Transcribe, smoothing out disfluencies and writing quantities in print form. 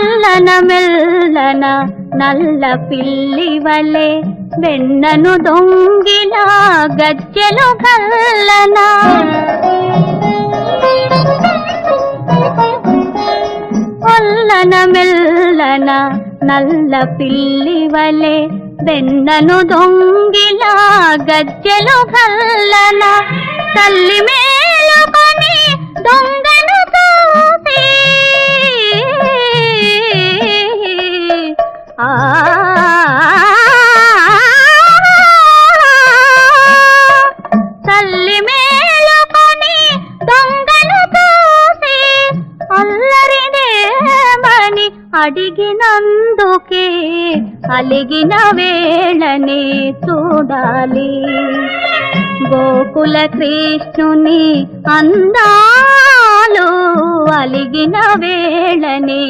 మెల్లన మెల్లన నల్ల పిల్లి వలె వెన్నను దొంగిలా గజ్జెలు గల్లన మెల్లన మెల్లన నల్ల పిల్లి వలె వెన్నను దొంగిలా గజ్జెలు గల్లన తల్లి మేలుకొని దొంగను చూసి తల్లి మేలుకొని దొంగను చూసి అల్లరిదేమని అడిగినందుకే అలిగిన వేళనే చూడాలి గోకుల కృష్ణుని అందాలు అలిగిన వేళనే